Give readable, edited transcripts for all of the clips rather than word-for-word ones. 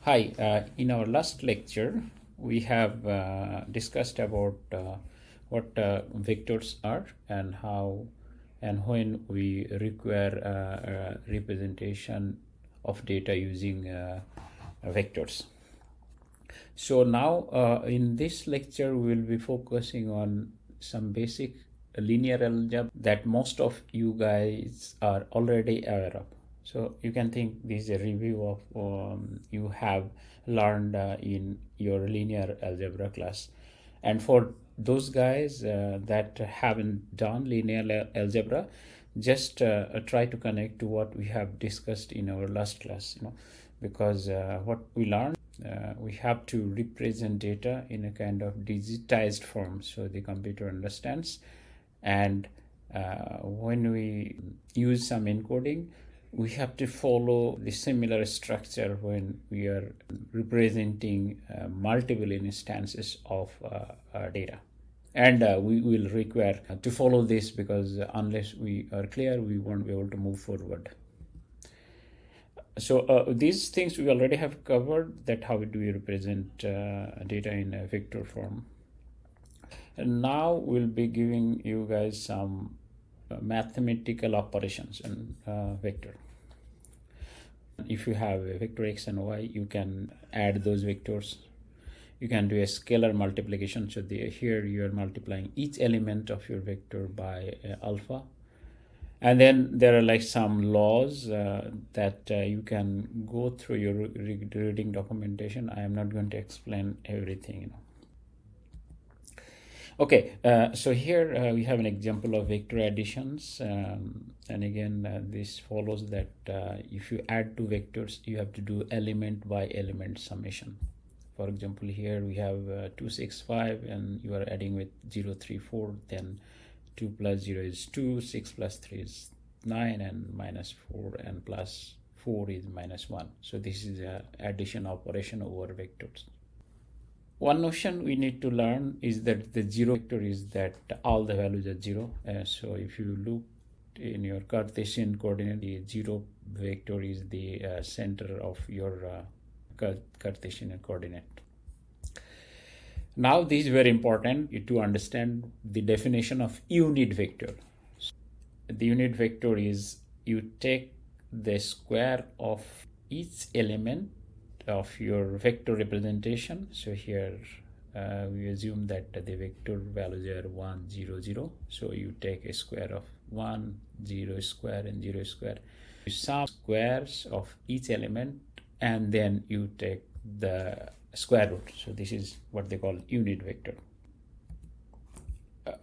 Hi, in our last lecture, we have discussed about what vectors are and how and when we require representation of data using vectors. So now in this lecture, we will be focusing on some basic linear algebra that most of you guys are already aware of. So you can think this is a review of you have learned in your linear algebra class. And for those guys that haven't done linear algebra, just try to connect to what we have discussed in our last class, because what we learned, we have to represent data in a kind of digitized form so the computer understands. And when we use some encoding, we have to follow the similar structure when we are representing multiple instances of data. And we will require to follow this, because unless we are clear, we won't be able to move forward. So these things we already have covered, that how do we represent data in a vector form. And now we'll be giving you guys some mathematical operations in vector. If you have a vector x and y, you can add those vectors. You can do a scalar multiplication. So here you are multiplying each element of your vector by alpha. And then there are like some laws that you can go through your reading documentation. I am not going to explain everything. Okay, so here we have an example of vector additions. And again, this follows that if you add two vectors, you have to do element by element summation. For example, here we have 2, 6, 5, and you are adding with 0, 3, 4, then 2 plus 0 is 2, 6 plus 3 is 9, and minus 4 and plus 4 is minus 1. So this is an addition operation over vectors. One notion we need to learn is that the zero vector is that all the values are 0. So if you look in your Cartesian coordinate, the 0 vector is the center of your Cartesian coordinate. Now this is very important to understand the definition of unit vector. The unit vector is you take the square of each element of your vector representation. So here we assume that the vector values are 1, 0, 0. So you take a square of 1, 0 square and 0 square. You sum squares of each element and then you take the square root. So this is what they call unit vector.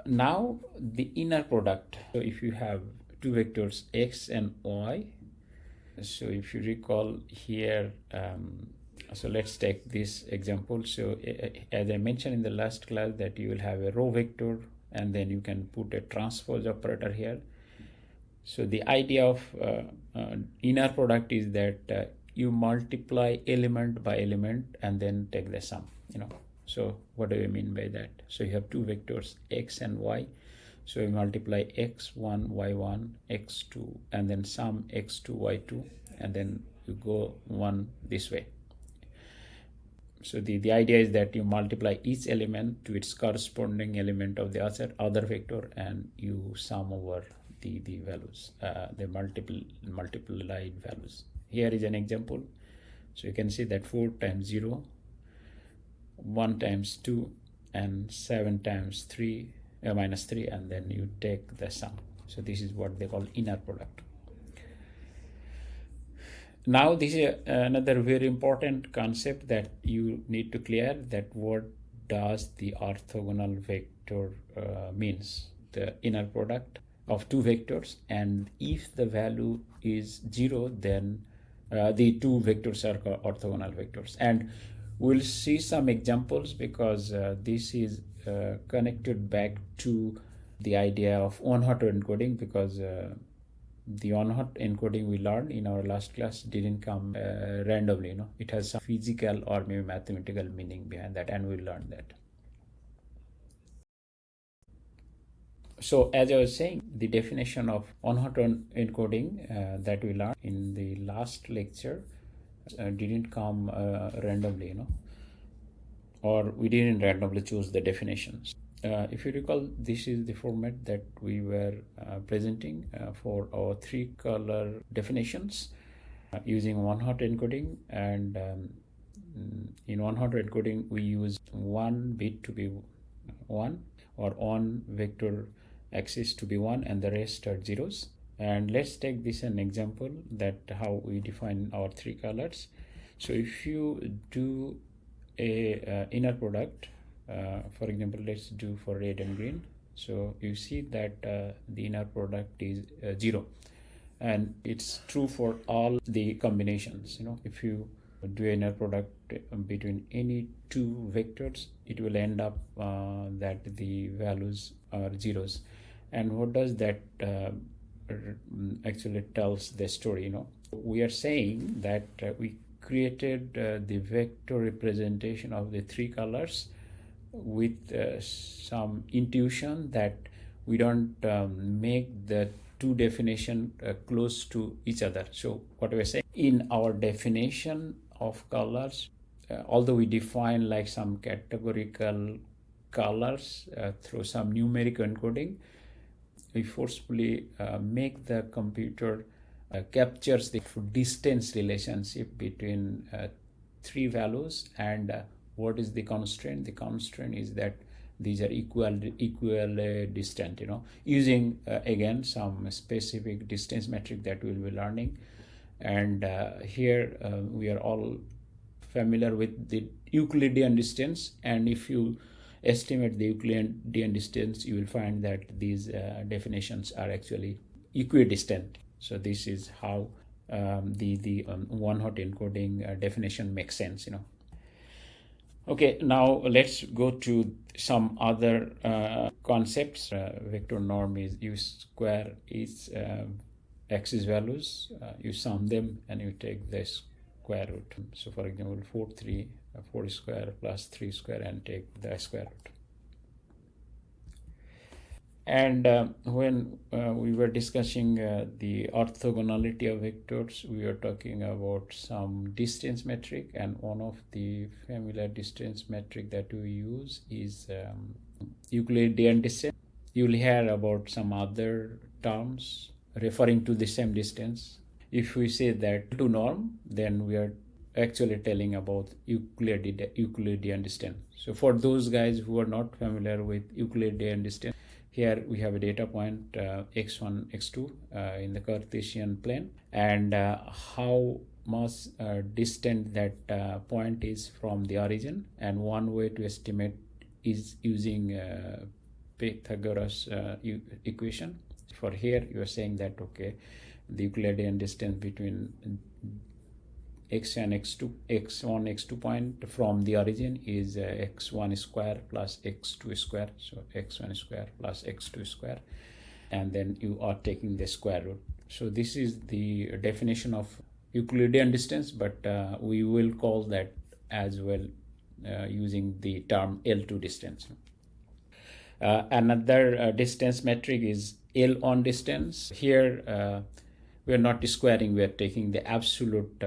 Now the inner product. So if you have two vectors x and y, so if you recall here, so let's take this example. So as I mentioned in the last class, that you will have a row vector and then you can put a transpose operator here. So the idea of inner product is that you multiply element by element and then take the sum. So what do I mean by that? So you have two vectors x and y. So you multiply x1, y1, x2, and then sum x2, y2, and then you go one this way. So the idea is that you multiply each element to its corresponding element of the other vector, and you sum over the values, the multiplied values. Here is an example. So you can see that 4 times 0, 1 times 2, and 7 times 3, minus 3, and then you take the sum. So this is what they call inner product. Now this is another very important concept that you need to clear, that what does the orthogonal vector means. The inner product of two vectors, and if the value is 0, then the two vectors are orthogonal vectors. And we'll see some examples, because this is connected back to the idea of one-hot encoding, because the one-hot encoding we learned in our last class didn't come randomly. It has some physical or maybe mathematical meaning behind that, and we learned that. So as I was saying, the definition of one-hot encoding that we learned in the last lecture didn't come randomly, or we didn't randomly choose the definitions. If you recall, this is the format that we were presenting for our 3-color definitions using one-hot encoding. And in one-hot encoding, we use one bit to be 1, or on vector axis to be 1, and the rest are zeros. And let's take this an example that how we define our 3 colors. So if you do a inner product, for example, let's do for red and green. So you see that the inner product is 0, and it's true for all the combinations. If you do inner product between any 2 vectors, it will end up that the values are zeros. And what does that actually tells the story? We are saying that we created the vector representation of the 3 colors with some intuition that we don't make the 2 definition close to each other. So what we're saying, in our definition of colors, although we define like some categorical colors through some numerical encoding, we forcefully make the computer captures the distance relationship between 3 values. And what is the constraint? The constraint is that these are equally distant, using again some specific distance metric that we'll be learning. And here we are all familiar with the Euclidean distance, and if you estimate the Euclidean distance, you will find that these definitions are actually equidistant. So this is how the one-hot encoding definition makes sense. Okay, now let's go to some other concepts. Vector norm is you square its axis values, you sum them, and you take the square root. So for example, 4 square plus 3 square, and take the square root. And when we were discussing the orthogonality of vectors, we were talking about some distance metric, and one of the familiar distance metric that we use is Euclidean distance. You will hear about some other terms referring to the same distance. If we say that to norm, then we are actually telling about Euclidean distance. So for those guys who are not familiar with Euclidean distance, here we have a data point x1, x2 in the Cartesian plane, and how much distant that point is from the origin. And one way to estimate is using Pythagoras equation. For here, you are saying that, okay, the Euclidean distance between x and x1, x2 point from the origin is x1 square plus x2 square. So x1 square plus x2 square, and then you are taking the square root. So this is the definition of Euclidean distance, but we will call that as well using the term L2 distance. Another distance metric is L1 distance. Here we are not squaring, we are taking the absolute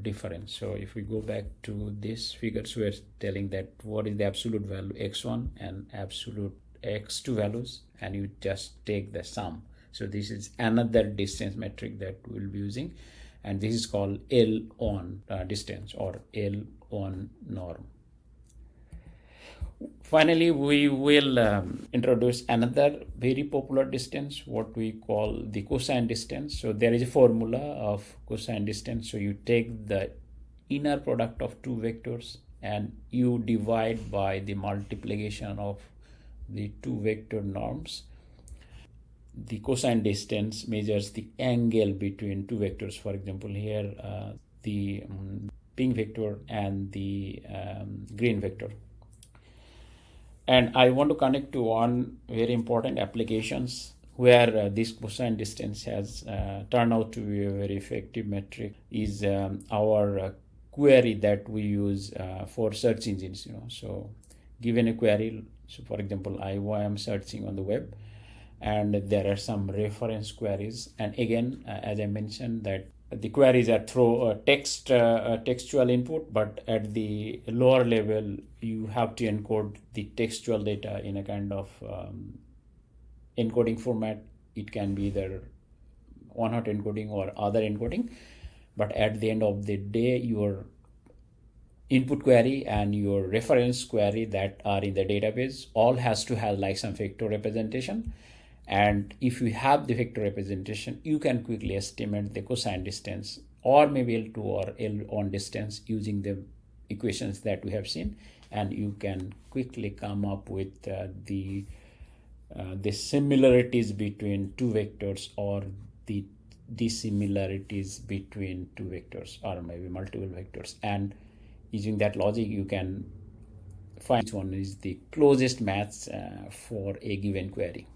difference. So if we go back to this figure, so we are telling that what is the absolute value x1 and absolute x2 values, and you just take the sum. So this is another distance metric that we'll be using, and this is called L1 distance or L1 norm. Finally, we will introduce another very popular distance, what we call the cosine distance. So there is a formula of cosine distance. So you take the inner product of 2 vectors and you divide by the multiplication of the 2 vector norms. The cosine distance measures the angle between 2 vectors. For example, here the pink vector and the green vector. And I want to connect to one very important applications where this cosine distance has turned out to be a very effective metric is our query that we use for search engines. So given a query, so for example, I am searching on the web, and there are some reference queries. And again, as I mentioned, that the queries are through textual input, but at the lower level you have to encode the textual data in a kind of encoding format. It can be either one-hot encoding or other encoding, but at the end of the day, your input query and your reference query that are in the database all has to have like some vector representation. And if you have the vector representation, you can quickly estimate the cosine distance or maybe L2 or L1 distance using the equations that we have seen, and you can quickly come up with the similarities between two vectors or the dissimilarities between two vectors or maybe multiple vectors. And using that logic, you can find which one is the closest match for a given query.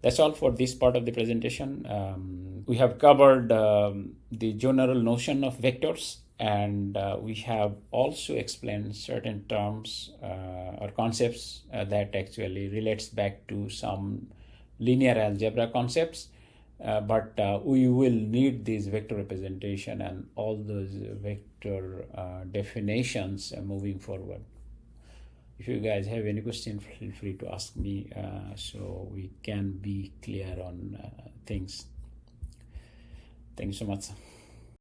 That's all for this part of the presentation. We have covered the general notion of vectors, and we have also explained certain terms or concepts that actually relates back to some linear algebra concepts. But we will need this vector representation and all those vector definitions moving forward. If you guys have any question, feel free to ask me so we can be clear on things. Thank you so much.